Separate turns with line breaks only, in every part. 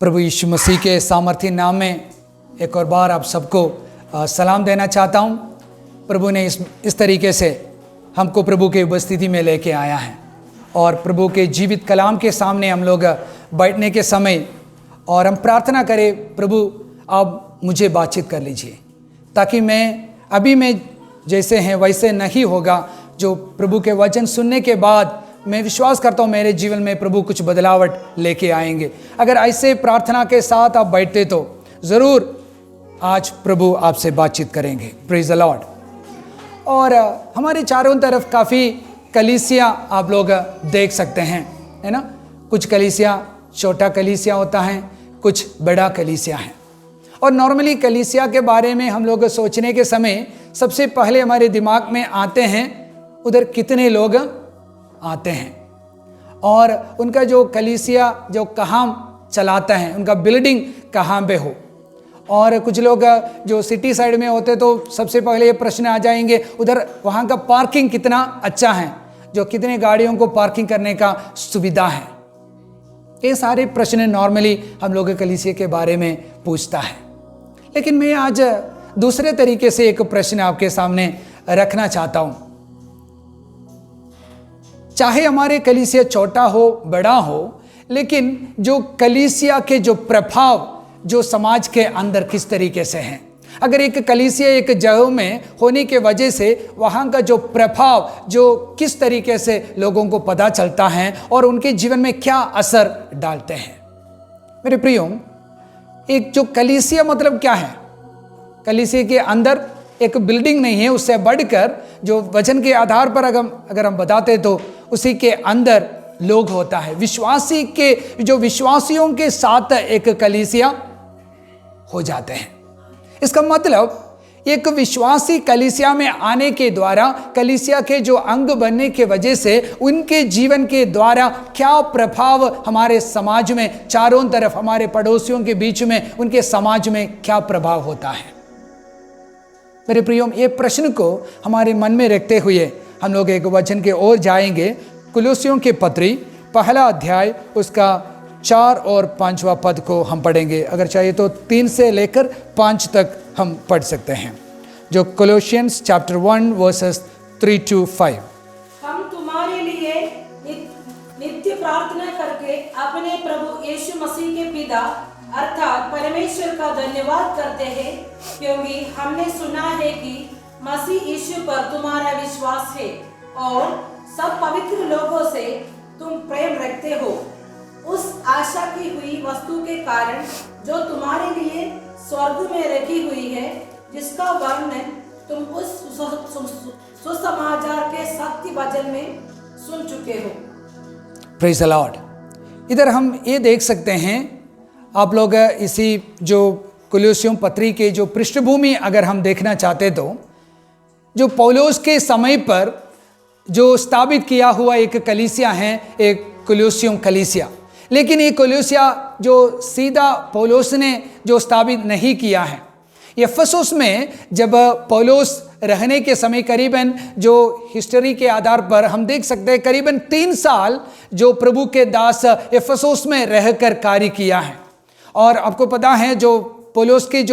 प्रभु यीशु मसीह के सामर्थी नाम में एक और बार आप सबको सलाम देना चाहता हूँ। प्रभु ने इस तरीके से हमको प्रभु के उपस्थिति में लेके आया है और प्रभु के जीवित कलाम के सामने हम लोग बैठने के समय और हम प्रार्थना करें, प्रभु आप मुझे बातचीत कर लीजिए ताकि मैं जैसे हैं वैसे नहीं होगा। जो प्रभु के वचन सुनने के बाद मैं विश्वास करता हूँ मेरे जीवन में प्रभु कुछ बदलावट लेके आएंगे। अगर ऐसे प्रार्थना के साथ आप बैठते तो ज़रूर आज प्रभु आपसे बातचीत करेंगे। Praise the Lord. और हमारे चारों तरफ काफ़ी कलीसिया आप लोग देख सकते हैं, है ना। कुछ कलीसिया छोटा कलीसिया होता है, कुछ बड़ा कलीसिया है। और नॉर्मली कलीसिया के बारे में हम लोग सोचने के समय सबसे पहले हमारे दिमाग में आते हैं उधर कितने लोग आते हैं और उनका जो कलीसिया जो कहाँ चलाता है, उनका बिल्डिंग कहाँ पे हो। और कुछ लोग जो सिटी साइड में होते तो सबसे पहले ये प्रश्न आ जाएंगे उधर वहाँ का पार्किंग कितना अच्छा है, जो कितने गाड़ियों को पार्किंग करने का सुविधा है। ये सारे प्रश्न नॉर्मली हम लोग कलीसिया के बारे में पूछता है। लेकिन मैं आज दूसरे तरीके से एक प्रश्न आपके सामने रखना चाहता हूँ। चाहे हमारे कलीसिया छोटा हो बड़ा हो, लेकिन जो कलीसिया के जो प्रभाव जो समाज के अंदर किस तरीके से हैं। अगर एक कलीसिया एक जगह में होने के वजह से वहाँ का जो प्रभाव जो किस तरीके से लोगों को पता चलता है और उनके जीवन में क्या असर डालते हैं। मेरे प्रियो, एक जो कलीसिया मतलब क्या है? कलीसिया के अंदर एक बिल्डिंग नहीं है, उससे बढ़कर जो वचन के आधार पर अगर हम बताते तो उसी के अंदर लोग होता है। विश्वासी के जो विश्वासियों के साथ एक कलीसिया हो जाते हैं। इसका मतलब एक विश्वासी कलीसिया में आने के द्वारा कलीसिया के जो अंग बनने के वजह से उनके जीवन के द्वारा क्या प्रभाव हमारे समाज में चारों तरफ हमारे पड़ोसियों के बीच में उनके समाज में क्या प्रभाव होता है। मेरे प्रियो, ये प्रश्न को हमारे मन में रखते हुए हम लोग एक वचन के ओर जाएंगे। कुलुस्सियों के पत्री पहला अध्याय उसका 4 और 5 पद को हम पढ़ेंगे। अगर चाहिए तो 3 से लेकर 5 तक हम पढ़ सकते हैं। जो कोलोसियंस चैप्टर 1 वर्सेस 3 to 5।
हम तुम्हारे लिए नित्य प्रार्थना करके अपने प्रभु यीशु मसीह के पिता अर्थात परमेश्वर का धन्यवाद करते हैं, क्योंकि हमने सुना है कि मसीह यीशु पर तुम्हारा विश्वास है और सब पवित्र लोगों से तुम प्रेम रखते हो, उस आशा की हुई वस्तु के कारण जो तुम्हारे लिए स्वर्ग में रखी हुई है, जिसका वर्णन तुम उस सुसमाचार के सत्य वचन में सुन चुके हो।
Praise the Lord. इधर हम ये देख सकते हैं, आप लोग इसी जो कुलुस्सियों पत्री के जो पृष्ठभूमि अगर हम देखना चाहते तो जो पौलुस के समय पर जो स्थापित किया हुआ एक कलीसिया है, एक कुलुस्सियों कलीसिया। लेकिन ये कलीसिया जो सीधा पौलुस ने जो स्थापित नहीं किया है। एफेसुस में जब पौलुस रहने के समय करीबन जो हिस्ट्री के आधार पर हम देख सकते हैं करीबन 3 साल जो प्रभु के दास एफेसुस में रहकर कार्य किया है। और आपको पता है जो पौलुस की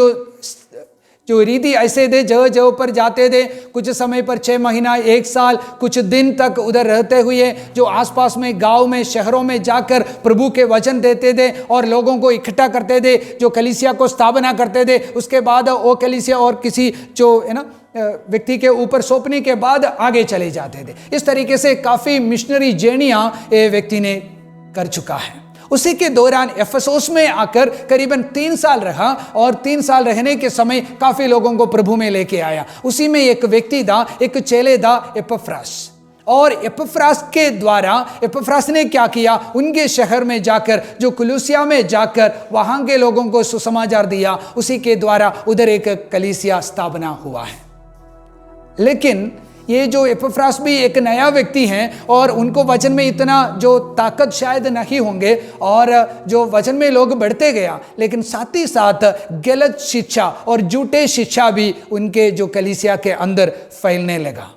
जो रीति ऐसे थे, जगह जगह पर जाते थे, कुछ समय पर 6 महीना 1 साल कुछ दिन तक उधर रहते हुए जो आसपास में गांव में शहरों में जाकर प्रभु के वचन देते थे और लोगों को इकट्ठा करते थे, जो कलीसिया को स्थापना करते थे। उसके बाद वो कलीसिया और किसी जो है ना व्यक्ति के ऊपर सौंपने के बाद आगे चले जाते थे। इस तरीके से काफ़ी मिशनरी जर्नियां ये व्यक्ति ने कर चुका है। उसी के दौरान एफेसुस में आकर करीबन 3 साल रहा और 3 साल रहने के समय काफ़ी लोगों को प्रभु में लेके आया। उसी में एक व्यक्ति था, एक चेले था, एपफ्रास। और एपफ्रास के द्वारा एपफ्रास ने क्या किया, उनके शहर में जाकर जो कुलुस्सिया में जाकर वहाँ के लोगों को सुसमाचार दिया। उसी के द्वारा उधर एक कलीसिया स्थापना हुआ है। लेकिन ये जो एपफ्रास भी एक नया व्यक्ति हैं और उनको वचन में इतना जो ताकत शायद नहीं होंगे और जो वचन में लोग बढ़ते गया, लेकिन साथ ही साथ गलत शिक्षा और झूठे शिक्षा भी उनके जो कलीसिया के अंदर फैलने लगा।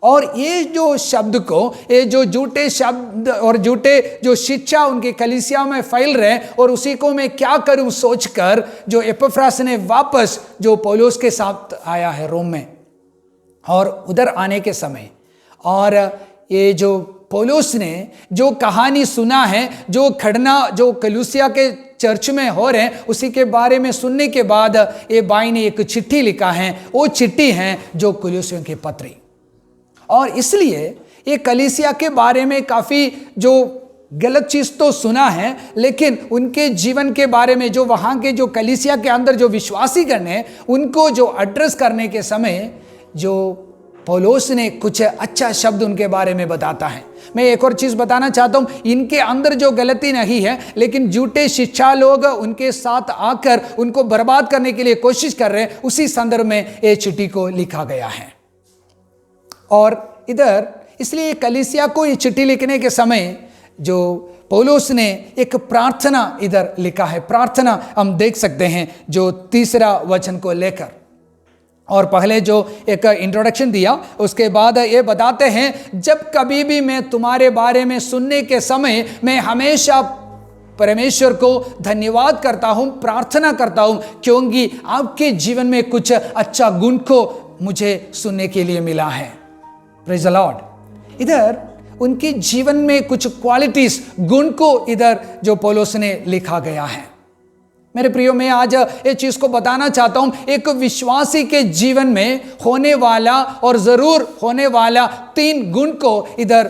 और ये जो शब्द को, ये जो झूठे शब्द और झूठे जो शिक्षा उनके कलीसिया में फैल रहे और उसी को मैं क्या करूं सोचकर जो एपफ्रास ने वापस जो पौलुस के साथ आया है रोम में, और उधर आने के समय और ये जो पौलुस ने जो कहानी सुना है, जो खड़ना जो कलीसिया के चर्च में हो रहे हैं, उसी के बारे में सुनने के बाद ये भाई ने एक चिट्ठी लिखा है। वो चिट्ठी है जो कलीसियों की पत्री, और इसलिए ये कलीसिया के बारे में काफ़ी जो गलत चीज़ तो सुना है, लेकिन उनके जीवन के बारे में जो वहाँ के जो कलीसिया के अंदर जो विश्वासी करने उनको जो एड्रेस करने के समय जो पौलुस ने कुछ अच्छा शब्द उनके बारे में बताता है। मैं एक और चीज़ बताना चाहता हूँ, इनके अंदर जो गलती नहीं है, लेकिन झूठे शिक्षा लोग उनके साथ आकर उनको बर्बाद करने के लिए कोशिश कर रहे हैं, उसी संदर्भ में ये चिट्ठी को लिखा गया है। और इधर इसलिए कलीसिया को ये चिट्ठी लिखने के समय जो पौलुस ने एक प्रार्थना इधर लिखा है। प्रार्थना हम देख सकते हैं जो 3 वचन को लेकर, और पहले जो एक इंट्रोडक्शन दिया उसके बाद ये बताते हैं, जब कभी भी मैं तुम्हारे बारे में सुनने के समय मैं हमेशा परमेश्वर को धन्यवाद करता हूँ, प्रार्थना करता हूँ, क्योंकि आपके जीवन में कुछ अच्छा गुण को मुझे सुनने के लिए मिला है। Praise the Lord. इधर उनके जीवन में कुछ क्वालिटीज, गुण को इधर जो पौलुस ने लिखा गया है। मेरे प्रियो, मैं आज ये चीज को बताना चाहता हूं, एक विश्वासी के जीवन में होने वाला और जरूर होने वाला 3 गुण को इधर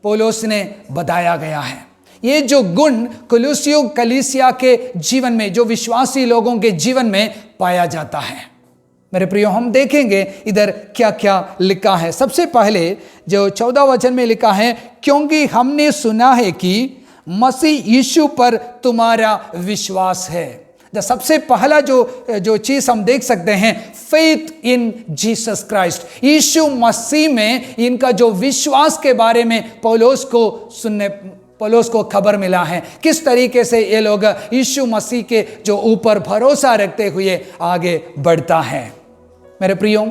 पौलुस ने बताया गया है। ये जो गुण कलीसिया के जीवन में, जो विश्वासी लोगों के जीवन में पाया जाता है। मेरे प्रियो, हम देखेंगे इधर क्या क्या लिखा है। सबसे पहले जो 14 वचन में लिखा है, क्योंकि हमने सुना है कि मसीह यीशु पर तुम्हारा विश्वास है। सबसे पहला जो चीज हम देख सकते हैं, फेथ इन जीसस क्राइस्ट, यीशु मसीह में इनका जो विश्वास के बारे में पौलुस को खबर मिला है, किस तरीके से ये लोग यीशु मसीह के जो ऊपर भरोसा रखते हुए आगे बढ़ता है। मेरे प्रियो,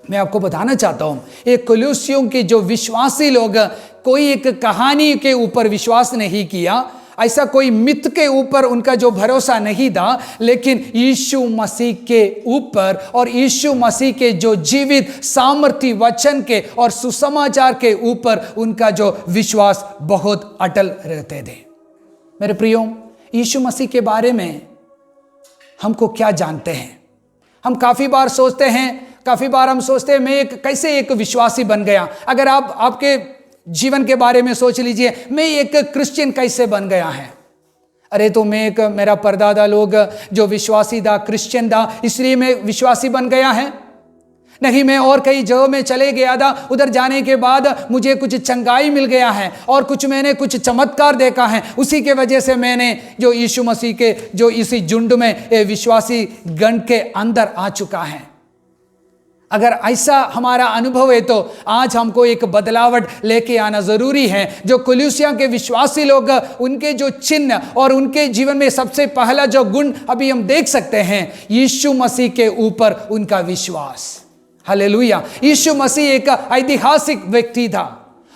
मैं आपको बताना चाहता हूं, ये कलीसियों के जो विश्वासी लोग कोई एक कहानी के ऊपर विश्वास नहीं किया, ऐसा कोई मिथ के ऊपर उनका जो भरोसा नहीं था, लेकिन यीशु मसीह के ऊपर और यीशु मसीह के जो जीवित सामर्थी वचन के और सुसमाचार के ऊपर उनका जो विश्वास बहुत अटल रहते थे। मेरे प्रियो, यीशु मसीह के बारे में हमको क्या जानते हैं? हम काफ़ी बार हम सोचते हैं मैं कैसे एक विश्वासी बन गया। अगर आप आपके जीवन के बारे में सोच लीजिए, मैं एक क्रिश्चियन कैसे बन गया है? अरे तो मेरा परदादा लोग जो विश्वासी था, क्रिश्चियन था, इसलिए मैं विश्वासी बन गया है। नहीं, मैं और कई जगह में चले गया था, उधर जाने के बाद मुझे कुछ चंगाई मिल गया है और मैंने कुछ चमत्कार देखा है, उसी के वजह से मैंने जो यीशु मसीह के जो इसी झुंड में विश्वासी गण के अंदर आ चुका है। अगर ऐसा हमारा अनुभव है तो आज हमको एक बदलावट लेके आना जरूरी है। जो कलीसिया के विश्वासी लोग, उनके जो चिन्ह और उनके जीवन में सबसे पहला जो गुण अभी हम देख सकते हैं, यीशु मसीह के ऊपर उनका विश्वास। हालेलुया। यीशु मसीह एक ऐतिहासिक व्यक्ति था,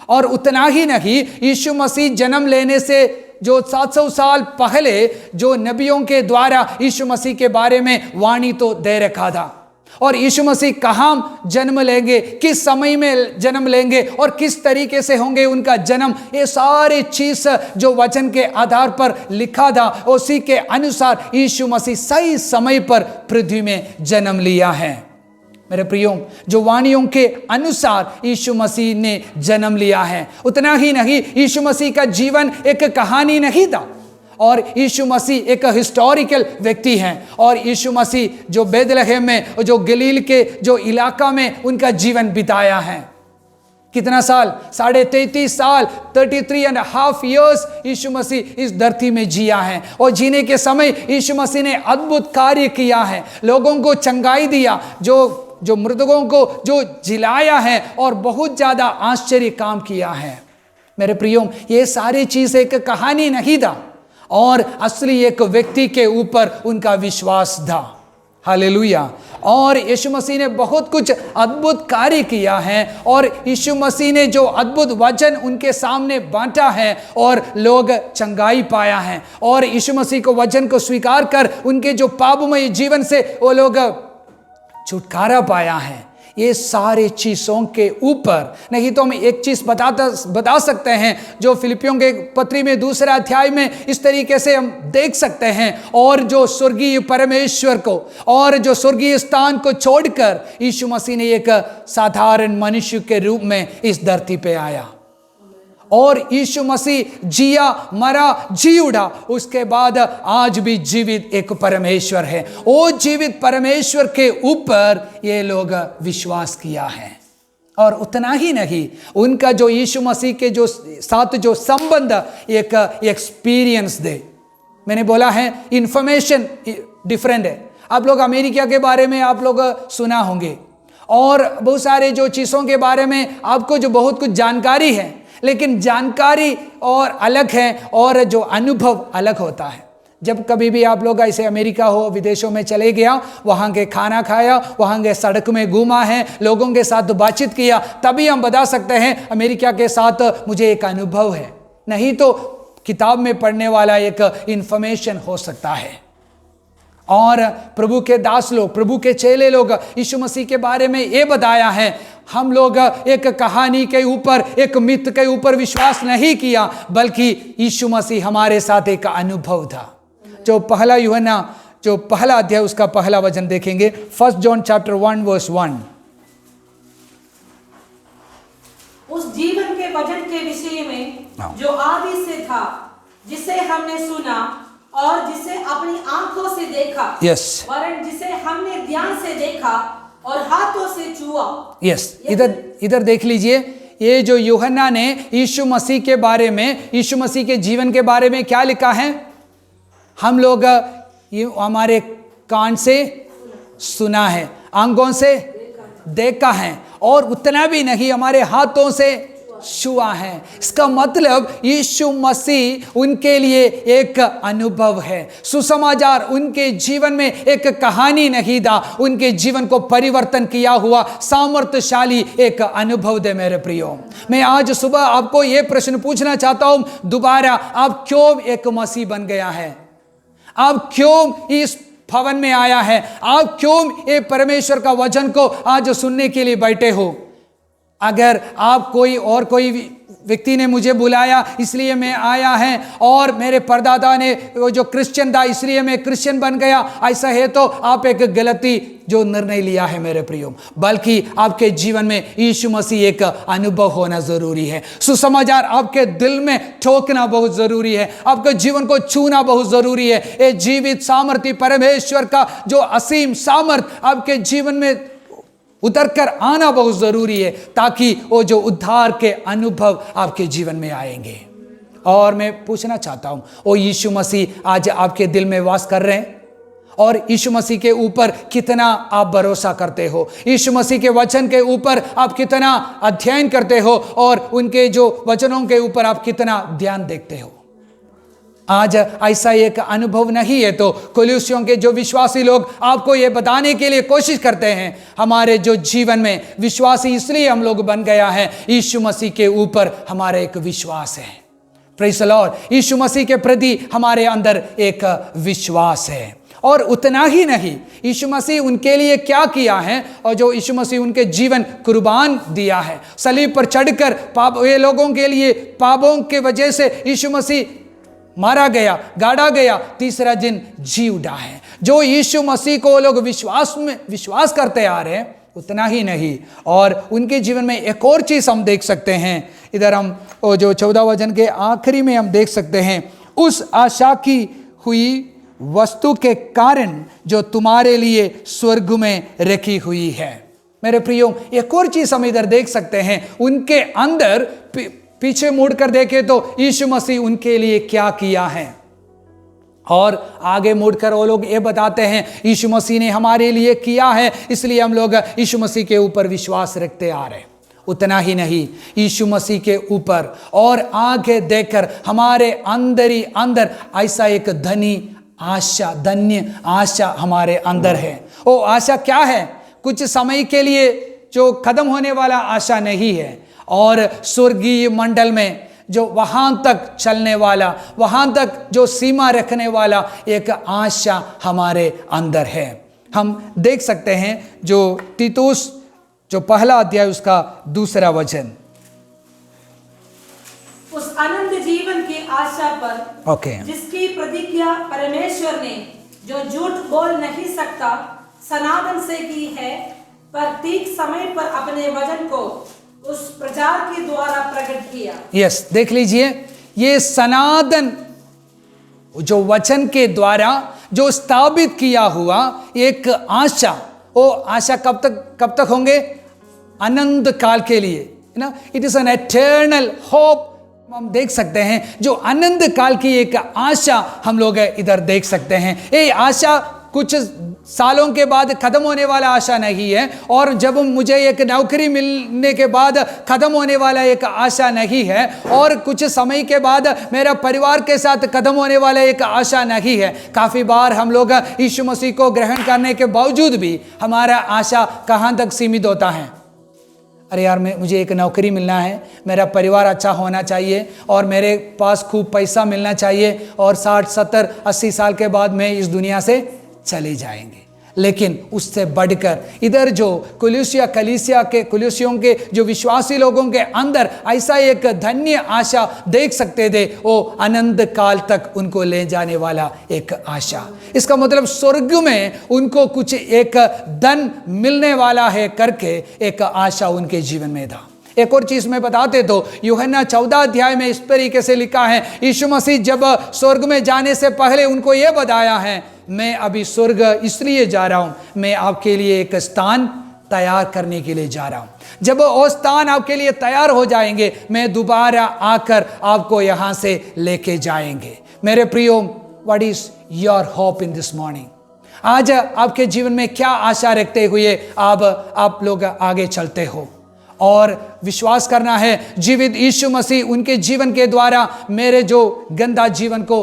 और उतना ही नहीं, यीशु मसीह जन्म लेने से जो 700 साल पहले जो नबियों के द्वारा यीशु मसीह के बारे में वाणी तो दे रखा था, और यीशु मसीह कहाँ जन्म लेंगे, किस समय में जन्म लेंगे और किस तरीके से होंगे उनका जन्म, ये सारी चीज जो वचन के आधार पर लिखा था, उसी के अनुसार यीशु मसीह सही समय पर पृथ्वी में जन्म लिया है। मेरे प्रियो, जो वाणियों के अनुसार यीशु मसीह ने जन्म लिया है। उतना ही नहीं, यीशु मसीह का जीवन एक कहानी नहीं था, और यीशु मसीह एक हिस्टोरिकल व्यक्ति हैं। और यीशु मसीह जो बेथलेहम में, जो गलील के जो इलाका में उनका जीवन बिताया है, कितना साल? 33.5 साल, 33.5 years यीशु मसीह इस धरती में जिया है। और जीने के समय यीशु मसीह ने अद्भुत कार्य किया है, लोगों को चंगाई दिया, जो मृतकों को जो जिलाया है, और बहुत ज्यादा आश्चर्य काम किया है। मेरे प्रियो, ये सारी चीज एक कहानी नहीं था, और असली एक व्यक्ति के ऊपर उनका विश्वास था। हालेलुया। और यीशु मसीह ने बहुत कुछ अद्भुत कार्य किया है, और यीशु मसीह ने जो अद्भुत वचन उनके सामने बांटा है और लोग चंगाई पाया है, और यीशु मसीह को वचन को स्वीकार कर उनके जो पापमय जीवन से वो लोग छुटकारा पाया है। ये सारे चीज़ों के ऊपर नहीं तो हम एक चीज़ बता सकते हैं, जो फिलिपियों के पत्री में 2 अध्याय में इस तरीके से हम देख सकते हैं, और जो स्वर्गीय परमेश्वर को और जो स्वर्गीय स्थान को छोड़कर यीशु मसीह ने एक साधारण मनुष्य के रूप में इस धरती पे आया, और यीशु मसीह जिया, मरा, जी उठा, उसके बाद आज भी जीवित एक परमेश्वर है। वो जीवित परमेश्वर के ऊपर ये लोग विश्वास किया है। और उतना ही नहीं, उनका जो यीशु मसीह के जो साथ जो संबंध एक एक्सपीरियंस दे। मैंने बोला है इंफॉर्मेशन डिफरेंट है। आप लोग अमेरिका के बारे में आप लोग सुना होंगे, और बहुत सारे जो चीज़ों के बारे में आपको जो बहुत कुछ जानकारी है, लेकिन जानकारी और अलग है और जो अनुभव अलग होता है। जब कभी भी आप लोग ऐसे अमेरिका हो, विदेशों में चले गया, वहाँ के खाना खाया, वहाँ के सड़क में घूमा है, लोगों के साथ बातचीत किया, तभी हम बता सकते हैं अमेरिका के साथ मुझे एक अनुभव है। नहीं तो किताब में पढ़ने वाला एक इंफॉर्मेशन हो सकता है। और प्रभु के दास लोग, प्रभु के चेले लोग यीशु मसीह के बारे में ये बताया है। हम लोग एक कहानी के ऊपर, एक मिथ के ऊपर विश्वास नहीं किया, बल्कि यीशु मसीह हमारे साथ एक अनुभव था। जो पहला यूहन्ना जो पहला अध्याय उसका पहला वचन देखेंगे, 1 जॉन चैप्टर 1 वर्स 1।
उस जीवन के वचन के विषय में जो आदि से था, जिसे हमने सुना और जिसे अपनी आंखों से देखा, वरन जिसे हमने ध्यान से देखा और हाथों से छुआ।
इधर देख लीजिए, ये जो यूहन्ना ने यीशु मसीह के बारे में, यीशु मसीह के जीवन के बारे में क्या लिखा है? हम लोग हमारे कान से सुना है, आंखों से देखा है, और उतना भी नहीं हमारे हाथों से छुआ है। इसका मतलब यीशु मसीह उनके लिए एक अनुभव है। सुसमाचार उनके जीवन में एक कहानी नहीं था, उनके जीवन को परिवर्तन किया हुआ सामर्थ्यशाली एक अनुभव दे। मेरे प्रियो, मैं आज सुबह आपको यह प्रश्न पूछना चाहता हूं दोबारा, आप क्यों एक मसीह बन गया है? आप क्यों इस भवन में आया है? आप क्यों ये परमेश्वर का वचन को आज सुनने के लिए बैठे हो? अगर आप कोई व्यक्ति ने मुझे बुलाया इसलिए मैं आया है, और मेरे परदादा ने वो जो क्रिश्चियन था इसलिए मैं क्रिश्चियन बन गया, ऐसा है तो आप एक गलती जो निर्णय लिया है मेरे प्रियो। बल्कि आपके जीवन में यीशु मसीह एक अनुभव होना जरूरी है। सुसमाचार आपके दिल में ठोकना बहुत जरूरी है, आपके जीवन को छूना बहुत जरूरी है। ये जीवित सामर्थ्य परमेश्वर का जो असीम सामर्थ आपके जीवन में उतर कर आना बहुत जरूरी है, ताकि वो जो उद्धार के अनुभव आपके जीवन में आएंगे। और मैं पूछना चाहता हूं, वो यीशु मसीह आज आपके दिल में वास कर रहे हैं? और यीशु मसीह के ऊपर कितना आप भरोसा करते हो? यीशु मसीह के वचन के ऊपर आप कितना अध्ययन करते हो? और उनके जो वचनों के ऊपर आप कितना ध्यान देखते हो? आज ऐसा एक अनुभव नहीं है तो कुलुस्सियों के जो विश्वासी लोग आपको ये बताने के लिए कोशिश करते हैं, हमारे जो जीवन में विश्वासी इसलिए हम लोग बन गया है, यीशु मसीह के ऊपर हमारा एक विश्वास है। Praise the Lord. Yeshu Masih के प्रति हमारे अंदर एक विश्वास है। और उतना ही नहीं, यीशु मसीह उनके लिए क्या किया है, और जो यीशु मसीह उनके जीवन कुर्बान दिया है, सलीब पर चढ़कर पाप ये लोगों के लिए पापों के वजह से यीशु मसीह मारा गया, गाड़ा गया, तीसरा दिन जी उठा है। जो यीशु मसीह को लोग विश्वास करते आ रहे हैं, उतना ही नहीं, और उनके जीवन में एक और चीज हम देख सकते हैं। इधर हम जो 14 वचन के आखिरी में हम देख सकते हैं, उस आशा की हुई वस्तु के कारण जो तुम्हारे लिए स्वर्ग में रखी हुई है। मेरे प्रियो, एक और चीज हम इधर देख सकते हैं, उनके अंदर पीछे मुड़कर देखे तो यीशु मसीह उनके लिए क्या किया है, और आगे मुड़कर वो लोग ये बताते हैं यीशु मसीह ने हमारे लिए किया है, इसलिए हम लोग यीशु मसीह के ऊपर विश्वास रखते आ रहे। उतना ही नहीं, यीशु मसीह के ऊपर और आगे देखकर हमारे अंदर ही अंदर ऐसा एक धनी आशा, धन्य आशा हमारे अंदर है। वो आशा क्या है? कुछ समय के लिए जो खत्म होने वाला आशा नहीं है, और स्वर्गीय मंडल में जो वहां तक चलने वाला, वहां तक जो सीमा रखने वाला एक आशा हमारे अंदर है। हम देख सकते हैं जो तीतुस जो पहला अध्याय उसका 2 वचन,
उस अनंत जीवन की आशा पर जिसकी प्रतिज्ञा परमेश्वर ने, जो झूठ बोल नहीं सकता, सनातन से की है, पर ठीक समय पर अपने वचन को उस प्रचार के द्वारा प्रकट किया।
यस, देख लीजिए, ये सनातन जो वचन के द्वारा जो स्थापित किया हुआ एक आशा, वो आशा कब तक होंगे? अनंत काल के लिए, है ना। It is an eternal hope. हम देख सकते हैं जो अनंत काल की एक आशा हम लोग इधर देख सकते हैं। ये आशा कुछ सालों के बाद खत्म होने वाला आशा नहीं है, और जब मुझे एक नौकरी मिलने के बाद खत्म होने वाला एक आशा नहीं है, और कुछ समय के बाद मेरा परिवार के साथ खत्म होने वाला एक आशा नहीं है। काफ़ी बार हम लोग यीशु मसीह को ग्रहण करने के बावजूद भी हमारा आशा कहाँ तक सीमित होता है? अरे यार, मुझे एक नौकरी मिलना है, मेरा परिवार अच्छा होना चाहिए, और मेरे पास खूब पैसा मिलना चाहिए, और 60, 70, 80 साल के बाद मैं इस दुनिया से चले जाएंगे। लेकिन उससे बढ़कर इधर जो कुलुसियों के जो विश्वासी लोगों के अंदर ऐसा एक धन्य आशा देख सकते थे, वो अनंत काल तक उनको ले जाने वाला एक आशा। इसका मतलब स्वर्ग में उनको कुछ एक धन मिलने वाला है करके एक आशा उनके जीवन में था। एक और चीज में बताते तो यूहन्ना 14 अध्याय में इस तरीके से लिखा है, यीशु मसीह जब स्वर्ग में जाने से पहले उनको यह बताया है, मैं अभी स्वर्ग इसलिए जा रहा हूं, मैं आपके लिए एक स्थान तैयार करने के लिए जा रहा हूं। जब वो स्थान आपके लिए तैयार हो जाएंगे, मैं दोबारा आकर आपको यहां से लेके जाएंगे। मेरे प्रियो, what is your hope in this morning? आज आपके जीवन में क्या आशा रखते हुए आप लोग आगे चलते हो? और विश्वास करना है जीवित यीशु मसीह उनके जीवन के द्वारा मेरे जो गंदा जीवन को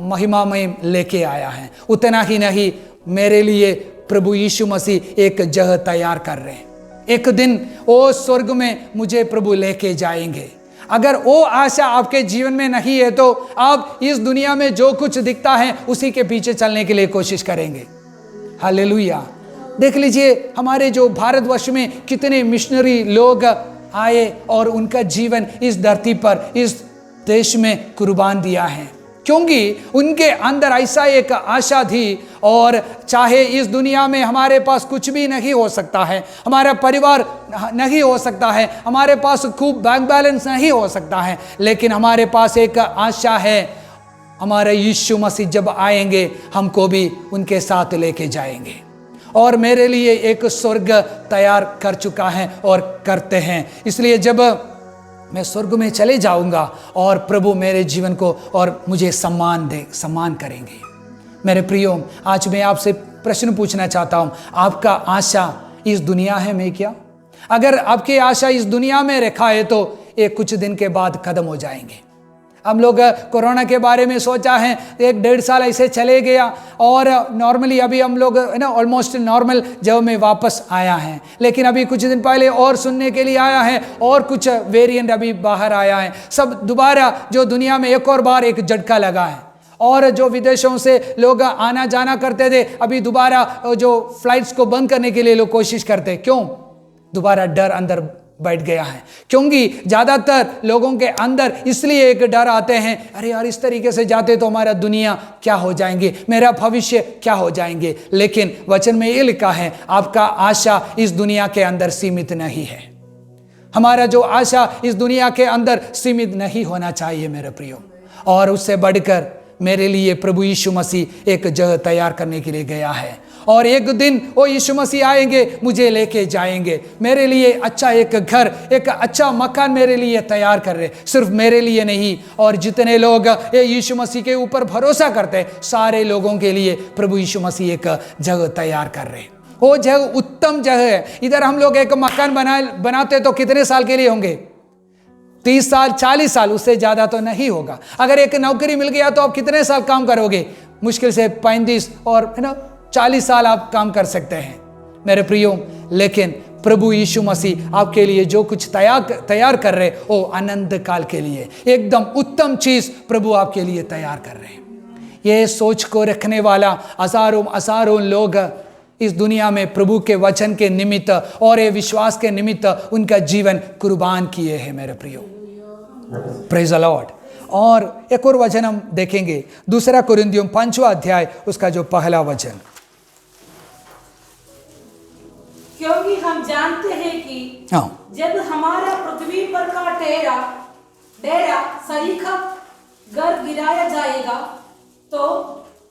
महिमामय लेके आया है। उतना ही नहीं, मेरे लिए प्रभु यीशु मसीह एक जगह तैयार कर रहे हैं। एक दिन वो स्वर्ग में मुझे प्रभु लेके जाएंगे। अगर वो आशा आपके जीवन में नहीं है तो आप इस दुनिया में जो कुछ दिखता है उसी के पीछे चलने के लिए कोशिश करेंगे। हालेलुया। देख लीजिए, हमारे जो भारतवर्ष में कितने मिशनरी लोग आए और उनका जीवन इस धरती पर, इस देश में कुर्बान दिया है, क्योंकि उनके अंदर ऐसा एक आशा थी। और चाहे इस दुनिया में हमारे पास कुछ भी नहीं हो सकता है, हमारा परिवार नहीं हो सकता है, हमारे पास खूब बैंक बैलेंस नहीं हो सकता है, लेकिन हमारे पास एक आशा है, हमारे यीशु मसीह जब आएंगे हमको भी उनके साथ लेके जाएंगे। और मेरे लिए एक स्वर्ग तैयार कर चुका है और करते हैं। इसलिए जब मैं स्वर्ग में चले जाऊंगा और प्रभु मेरे जीवन को और मुझे सम्मान करेंगे। मेरे प्रियो, आज मैं आपसे प्रश्न पूछना चाहता हूं, आपका आशा इस दुनिया है में क्या? अगर आपकी आशा इस दुनिया में रखा है तो ये कुछ दिन के बाद खत्म हो जाएंगे। हम लोग कोरोना के बारे में सोचा है, 1-1.5 साल ऐसे चले गया, और नॉर्मली अभी हम लोग ऑलमोस्ट नॉर्मल जब में वापस आया है। लेकिन अभी कुछ दिन पहले और सुनने के लिए आया है, और कुछ वेरिएंट अभी बाहर आया है। सब दोबारा जो दुनिया में एक और बार एक झटका लगा है, और जो विदेशों से लोग आना जाना करते थे, अभी दोबारा जो फ्लाइट्स को बंद करने के लिए लोग कोशिश करते। क्यों? दोबारा डर अंदर बैठ गया है, क्योंकि ज़्यादातर लोगों के अंदर इसलिए एक डर आते हैं, अरे यार इस तरीके से जाते तो हमारा दुनिया क्या हो जाएंगे, मेरा भविष्य क्या हो जाएंगे। लेकिन वचन में ये लिखा है, आपका आशा इस दुनिया के अंदर सीमित नहीं है। हमारा जो आशा इस दुनिया के अंदर सीमित नहीं होना चाहिए मेरे प्रियो। और उससे बढ़कर मेरे लिए प्रभु यीशु मसीह एक जगह तैयार करने के लिए गया है, और एक दिन वो यीशु मसीह आएंगे, मुझे लेके जाएंगे। मेरे लिए अच्छा एक घर, एक अच्छा मकान मेरे लिए तैयार कर रहे, सिर्फ मेरे लिए नहीं, और जितने लोग ये यीशु मसीह के ऊपर भरोसा करते हैं सारे लोगों के लिए प्रभु यीशु मसीह एक जगह तैयार कर रहे। वो जगह उत्तम जगह है। इधर हम लोग एक मकान बनाते तो कितने साल के लिए होंगे? 30 साल, 40 साल, उससे ज़्यादा तो नहीं होगा। अगर एक नौकरी मिल गया तो आप कितने साल काम करोगे? मुश्किल से 35 और 40 साल आप काम कर सकते हैं मेरे प्रियो, लेकिन प्रभु यीशु मसीह आपके लिए जो कुछ तैयार कर रहे वो अनंत काल के लिए एकदम उत्तम चीज प्रभु आपके लिए तैयार कर रहे हैं। ये सोच को रखने वाला हजारों लोग इस दुनिया में प्रभु के वचन के निमित्त और ये विश्वास के निमित्त उनका जीवन कुर्बान किए हैं मेरे प्रियो। Praise the Lord. और एक और वचन हम देखेंगे, 2 कुरिन्थियों 5वां अध्याय उसका जो पहला वचन।
क्योंकि हम जानते हैं कि जब हमारा पृथ्वी पर का डेरा सरीखा घर गिराया जाएगा तो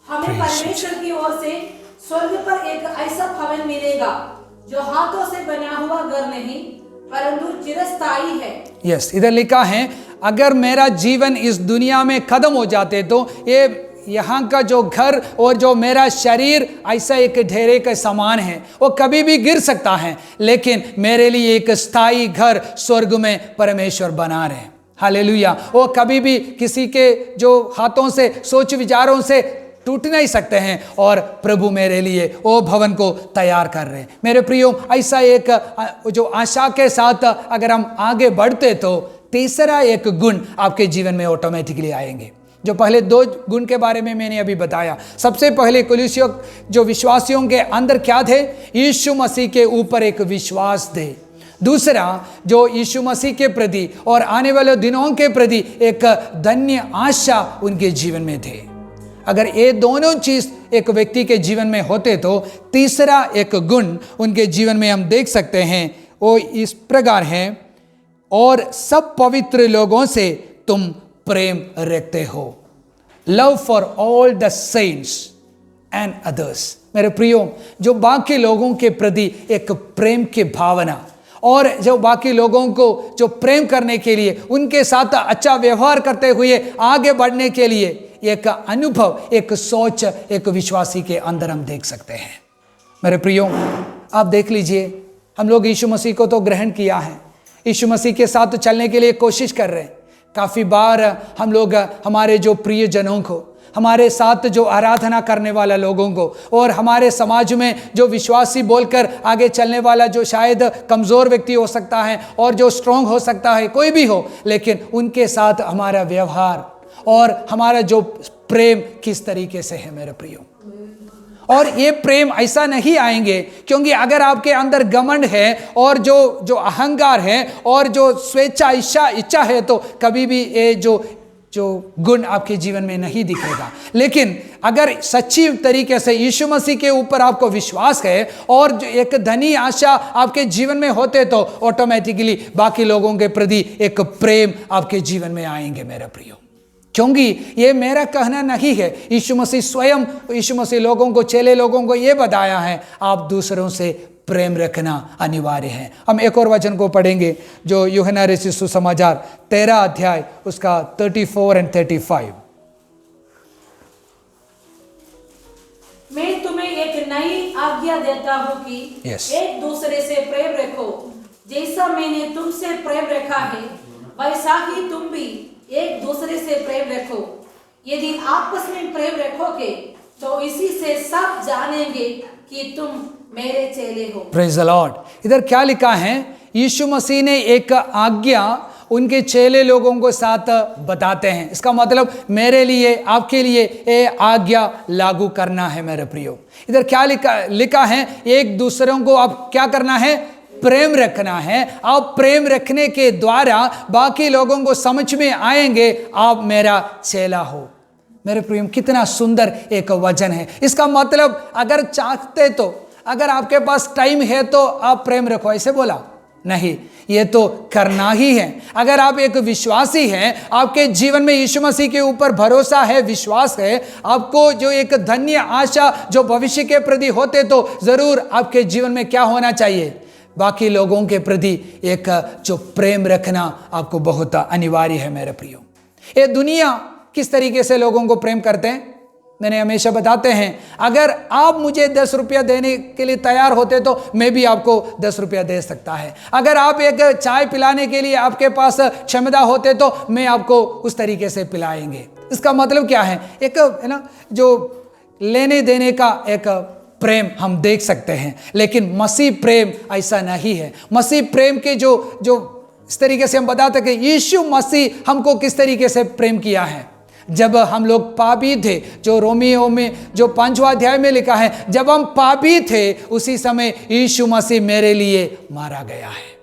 हमें परमेश्वर की ओर से स्वर्ग पर एक ऐसा भवन मिलेगा जो हाथों से बना हुआ घर नहीं परंतु चिरस्थायी है।
यस, इधर लिखा है अगर मेरा जीवन इस दुनिया में खत्म हो जाते तो ये यहाँ का जो घर और जो मेरा शरीर ऐसा एक ढेरे के समान है, वो कभी भी गिर सकता है, लेकिन मेरे लिए एक स्थायी घर स्वर्ग में परमेश्वर बना रहे हैं। हालेलुया। वो कभी भी किसी के जो हाथों से सोच विचारों से टूट नहीं सकते हैं और प्रभु मेरे लिए वो भवन को तैयार कर रहे हैं। मेरे प्रियो, ऐसा एक जो आशा के साथ अगर हम आगे बढ़ते तो तीसरा एक गुण आपके जीवन में ऑटोमेटिकली आएंगे। जो पहले 2 गुण के बारे में मैंने अभी बताया, सबसे पहले कुलिसियों जो विश्वासियों के अंदर क्या थे, यीशु मसीह के ऊपर एक विश्वास थे। दूसरा जो यीशु मसीह के प्रति और आने वाले दिनों के प्रति एक धन्य आशा उनके जीवन में थे। अगर ये दोनों चीज एक व्यक्ति के जीवन में होते तो तीसरा एक गुण उनके जीवन में हम देख सकते हैं, वो इस प्रकार है, और सब पवित्र लोगों से तुम प्रेम रखते हो। Love for all the saints and others. मेरे प्रियो, जो बाकी लोगों के प्रति एक प्रेम की भावना और जो बाकी लोगों को जो प्रेम करने के लिए उनके साथ अच्छा व्यवहार करते हुए आगे बढ़ने के लिए एक अनुभव, एक सोच एक विश्वासी के अंदर हम देख सकते हैं। मेरे प्रियो, आप देख लीजिए, हम लोग यीशु मसीह को तो ग्रहण किया है, यीशु मसीह के साथ चलने के लिए कोशिश कर रहे हैं। काफ़ी बार हम लोग हमारे जो प्रियजनों को, हमारे साथ जो आराधना करने वाला लोगों को और हमारे समाज में जो विश्वासी बोलकर आगे चलने वाला जो शायद कमज़ोर व्यक्ति हो सकता है और जो स्ट्रांग हो सकता है, कोई भी हो, लेकिन उनके साथ हमारा व्यवहार और हमारा जो प्रेम किस तरीके से है मेरे प्रियो। और ये प्रेम ऐसा नहीं आएंगे क्योंकि अगर आपके अंदर घमंड है और जो अहंकार है और जो स्वेच्छा इच्छा है तो कभी भी ये जो गुण आपके जीवन में नहीं दिखेगा। लेकिन अगर सच्ची तरीके से यीशु मसीह के ऊपर आपको विश्वास है और जो एक धनी आशा आपके जीवन में होते तो ऑटोमेटिकली बाकी लोगों के प्रति एक प्रेम आपके जीवन में आएंगे मेरे प्रियो। क्योंकि ये मेरा कहना नहीं है, यीशु मसीह स्वयं, यीशु मसीह लोगों को, चेले लोगों को ये बताया है, आप दूसरों से प्रेम रखना अनिवार्य है। हम एक और वचन को पढ़ेंगे जो यूहन्ना रचित सुसमाचार 13 अध्याय उसका 34 और 35।
मैं तुम्हें एक नई आज्ञा देता हूँ कि एक दूसरे से प्रेम रखो, जैसा मैंने तुमसे प्रेम रखा है वैसा ही तुम भी एक दूसरे से प्रेम रखो। यदि आपस में प्रेम रखोगे तो इसी से सब जानेंगे कि तुम मेरे चेले हो। Praise the Lord.
इधर क्या लिखा है, यीशु मसीह ने एक आज्ञा उनके चेले लोगों को साथ बताते हैं। इसका मतलब मेरे लिए, आपके लिए ये आज्ञा लागू करना है मेरे प्रियो। इधर क्या लिखा है, एक दूसरों को आप क्या करना है, प्रेम रखना है। आप प्रेम रखने के द्वारा बाकी लोगों को समझ में आएंगे आप मेरा चेला हो। मेरे प्रिय, कितना सुंदर एक वचन है। इसका मतलब अगर चाहते तो, अगर आपके पास टाइम है तो आप प्रेम रखो, ऐसे बोला नहीं, ये तो करना ही है। अगर आप एक विश्वासी हैं, आपके जीवन में यीशु मसीह के ऊपर भरोसा है, विश्वास है, आपको जो एक धन्य आशा जो भविष्य के प्रति होते तो जरूर आपके जीवन में क्या होना चाहिए, बाकी लोगों के प्रति एक जो प्रेम रखना आपको बहुत अनिवार्य है मेरे प्रियो। ये दुनिया किस तरीके से लोगों को प्रेम करते हैं, मैंने हमेशा बताते हैं, अगर आप मुझे 10 रुपया देने के लिए तैयार होते तो मैं भी आपको 10 रुपया दे सकता है। अगर आप एक चाय पिलाने के लिए आपके पास क्षमता होते तो मैं आपको उस तरीके से पिलाएंगे। इसका मतलब क्या है? एक है ना जो लेने देने का एक प्रेम हम देख सकते हैं, लेकिन मसीह प्रेम ऐसा नहीं है। मसीह प्रेम के जो इस तरीके से हम बताते कि यीशु मसीह हमको किस तरीके से प्रेम किया है। जब हम लोग पापी थे, जो रोमियो में जो 5वां अध्याय में लिखा है, जब हम पापी थे उसी समय यीशु मसीह मेरे लिए मारा गया है।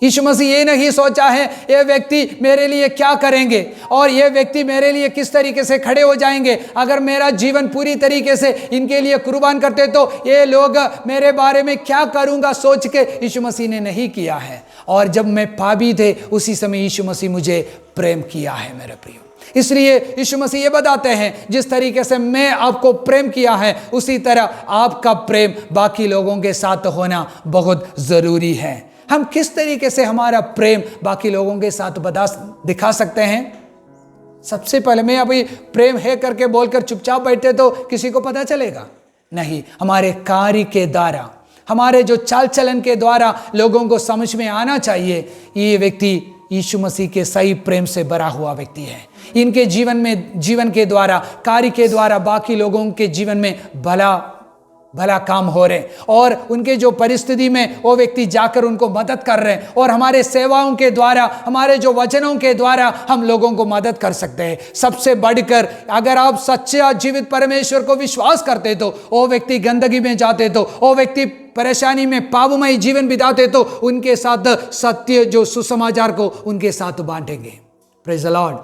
यीशु मसीह ये नहीं सोचा है ये व्यक्ति मेरे लिए क्या करेंगे और ये व्यक्ति मेरे लिए किस तरीके से खड़े हो जाएंगे, अगर मेरा जीवन पूरी तरीके से इनके लिए कुर्बान करते तो ये लोग मेरे बारे में क्या करूंगा सोच के यीशु मसीह ने नहीं किया है। और जब मैं पापी थे उसी समय यीशु मसीह मुझे प्रेम किया है मेरे प्रियो। इसलिए यीशु मसीह ये बताते हैं, जिस तरीके से मैं आपको प्रेम किया है उसी तरह आपका प्रेम बाकी लोगों के साथ होना बहुत ज़रूरी है। हम किस तरीके से हमारा प्रेम बाकी लोगों के साथ दिखा सकते हैं? सबसे पहले मैं अभी प्रेम है करके बोलकर चुपचाप बैठे तो किसी को पता चलेगा नहीं। हमारे कार्य के द्वारा, हमारे जो चाल चलन के द्वारा लोगों को समझ में आना चाहिए ये व्यक्ति यीशु मसीह के सही प्रेम से भरा हुआ व्यक्ति है। इनके जीवन के द्वारा, कार्य के द्वारा बाकी लोगों के जीवन में भला काम हो रहे और उनके जो परिस्थिति में वो व्यक्ति जाकर उनको मदद कर रहे हैं। और हमारे सेवाओं के द्वारा, हमारे जो वचनों के द्वारा हम लोगों को मदद कर सकते हैं। सबसे बढ़कर अगर आप सच्चा जीवित परमेश्वर को विश्वास करते तो वो व्यक्ति गंदगी में जाते तो वो व्यक्ति परेशानी में पापमय जीवन बिताते तो उनके साथ सत्य जो सुसमाचार को उनके साथ बांटेंगे। Praise the Lord.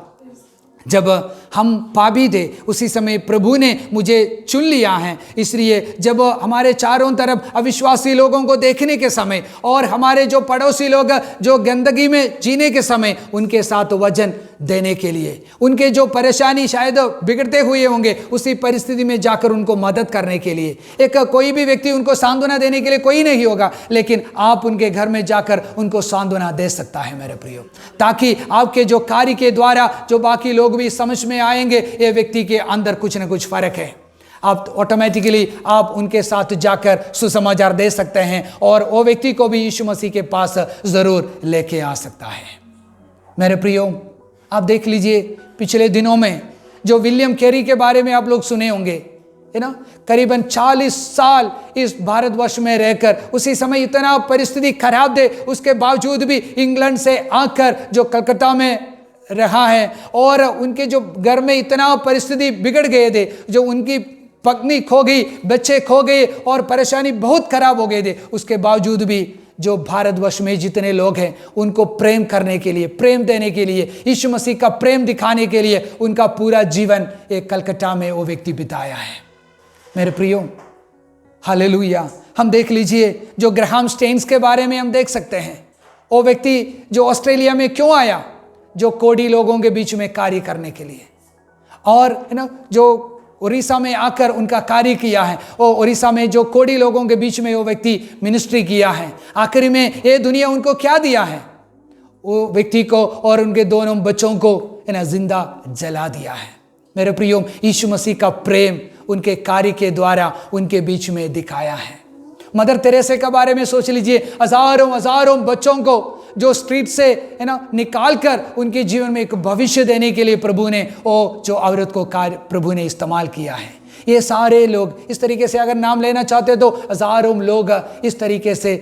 जब हम पापी थे उसी समय प्रभु ने मुझे चुन लिया है। इसलिए जब हमारे चारों तरफ अविश्वासी लोगों को देखने के समय और हमारे जो पड़ोसी लोग जो गंदगी में जीने के समय उनके साथ वचन देने के लिए, उनके जो परेशानी शायद बिगड़ते हुए होंगे उसी परिस्थिति में जाकर उनको मदद करने के लिए, एक कोई भी व्यक्ति उनको सांत्वना देने के लिए कोई नहीं होगा, लेकिन आप उनके घर में जाकर उनको सांत्वना दे सकता है मेरे प्रियो, ताकि आपके जो कार्य के द्वारा जो बाकी लोग भी समझ में आएंगे ये व्यक्ति के अंदर कुछ न कुछ फर्क है। आप ऑटोमेटिकली आप उनके साथ जाकर सुसमाचार दे सकते हैं और वो व्यक्ति को भी यीशु मसीह के पास जरूर लेके आ सकता है। मेरे प्रियो, आप देख लीजिए पिछले दिनों में जो विलियम कैरी के बारे में आप लोग सुने होंगे, है ना, करीबन 40 साल इस भारतवर्ष में रहकर उसी समय इतना परिस्थिति खराब थे, उसके बावजूद भी इंग्लैंड से आकर जो कलकत्ता में रहा है और उनके जो घर में इतना परिस्थिति बिगड़ गए थे, जो उनकी पत्नी खो गई, बच्चे खो गए और परेशानी बहुत खराब हो गए थे, उसके बावजूद भी जो भारतवर्ष में जितने लोग हैं उनको प्रेम करने के लिए, प्रेम देने के लिए, यीशु मसीह का प्रेम दिखाने के लिए उनका पूरा जीवन एक कलकत्ता में वो व्यक्ति बिताया है। मेरे प्रियो, हालेलुया। हम देख लीजिए जो ग्राहम स्टेन्स के बारे में हम देख सकते हैं। वो व्यक्ति जो ऑस्ट्रेलिया में क्यों आया, जो कोडी लोगों के बीच में कार्य करने के लिए, और है ना जो उड़ीसा में आकर उनका कार्य किया है, वो उड़ीसा में जो कोडी लोगों के बीच में वो व्यक्ति मिनिस्ट्री किया है। आखिर में ये दुनिया उनको क्या दिया है, वो व्यक्ति को और उनके दोनों बच्चों को है ना जिंदा जला दिया है। मेरे प्रियो, यीशु मसीह का प्रेम उनके कार्य के द्वारा उनके बीच में दिखाया है। मदर तेरेसा के बारे में सोच लीजिए, हजारों बच्चों को जो स्ट्रीट से है ना निकाल कर उनके जीवन में एक भविष्य देने के लिए प्रभु ने वो जो औरत को कार्य प्रभु ने इस्तेमाल किया है। ये सारे लोग इस तरीके से अगर नाम लेना चाहते तो हजारों लोग इस तरीके से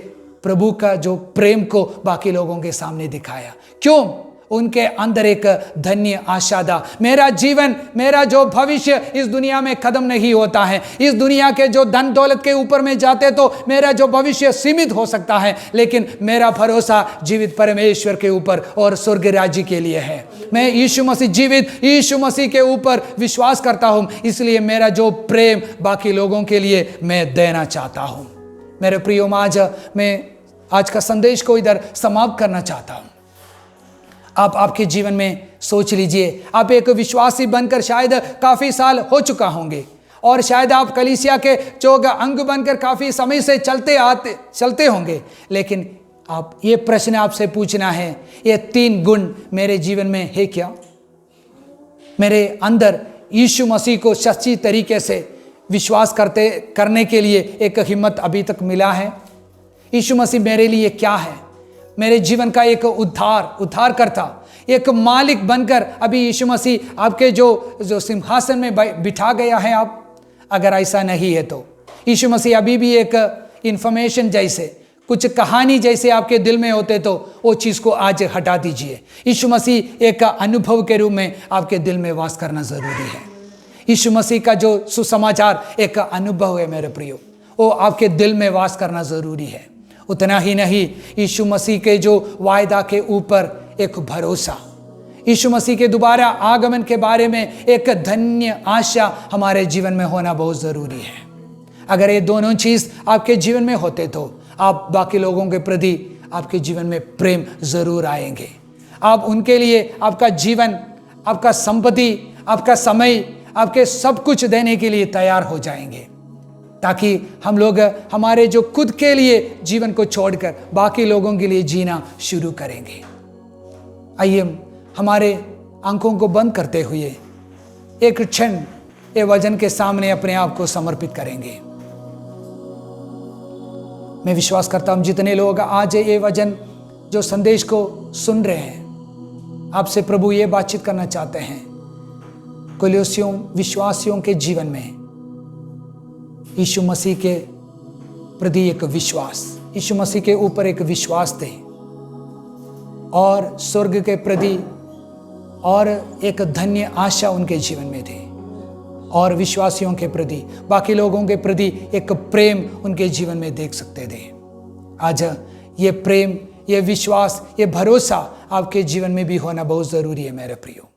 प्रभु का जो प्रेम को बाकी लोगों के सामने दिखाया। क्यों? उनके अंदर एक धन्य आशा था। मेरा जीवन, मेरा जो भविष्य इस दुनिया में खत्म नहीं होता है। इस दुनिया के जो धन दौलत के ऊपर में जाते तो मेरा जो भविष्य सीमित हो सकता है, लेकिन मेरा भरोसा जीवित परमेश्वर के ऊपर और स्वर्ग राज्य के लिए है। मैं यीशु मसीह, जीवित यीशु मसीह के ऊपर विश्वास करता हूँ, इसलिए मेरा जो प्रेम बाकी लोगों के लिए मैं देना चाहता हूँ। मेरे प्रियो, मैं आज का संदेश को इधर समाप्त करना चाहता हूँ। आप आपके जीवन में सोच लीजिए, आप एक विश्वासी बनकर शायद काफ़ी साल हो चुका होंगे और शायद आप कलीसिया के जो अंग बनकर काफ़ी समय से चलते होंगे, लेकिन आप ये प्रश्न आपसे पूछना है, ये 3 गुण मेरे जीवन में है क्या? मेरे अंदर यीशु मसीह को सच्ची तरीके से विश्वास करने के लिए एक हिम्मत अभी तक मिला है? यीशु मसीह मेरे लिए क्या है? मेरे जीवन का एक उद्धार करता, एक मालिक बनकर अभी यीशु मसीह आपके जो सिंहासन में बिठा गया है आप, अगर ऐसा नहीं है तो यीशु मसीह अभी भी एक इंफॉर्मेशन जैसे, कुछ कहानी जैसे आपके दिल में होते तो वो चीज़ को आज हटा दीजिए। यीशु मसीह एक अनुभव के रूप में आपके दिल में वास करना ज़रूरी है। यीशु मसीह का जो सुसमाचार एक अनुभव है मेरे प्रियो, वो आपके दिल में वास करना ज़रूरी है। उतना ही नहीं, यीशु मसीह के जो वायदा के ऊपर एक भरोसा, यीशु मसीह के दोबारा आगमन के बारे में एक धन्य आशा हमारे जीवन में होना बहुत ज़रूरी है। अगर ये दोनों चीज़ आपके जीवन में होते तो आप बाकी लोगों के प्रति आपके जीवन में प्रेम ज़रूर आएंगे। आप उनके लिए आपका जीवन, आपका संपत्ति, आपका समय, आपके सब कुछ देने के लिए तैयार हो जाएंगे, ताकि हम लोग हमारे जो खुद के लिए जीवन को छोड़कर बाकी लोगों के लिए जीना शुरू करेंगे। आइए हमारे आंखों को बंद करते हुए एक क्षण ये वचन के सामने अपने आप को समर्पित करेंगे। मैं विश्वास करता हूं जितने लोग आज ये वचन जो संदेश को सुन रहे हैं, आपसे प्रभु ये बातचीत करना चाहते हैं। कुलुस्सियों विश्वासियों के जीवन में यीशु मसीह के प्रति एक विश्वास, यीशु मसीह के ऊपर एक विश्वास दे, और स्वर्ग के प्रति और एक धन्य आशा उनके जीवन में दे, और विश्वासियों के प्रति, बाकी लोगों के प्रति एक प्रेम उनके जीवन में देख सकते थे। आज ये प्रेम, ये विश्वास, ये भरोसा आपके जीवन में भी होना बहुत ज़रूरी है मेरे प्रियो।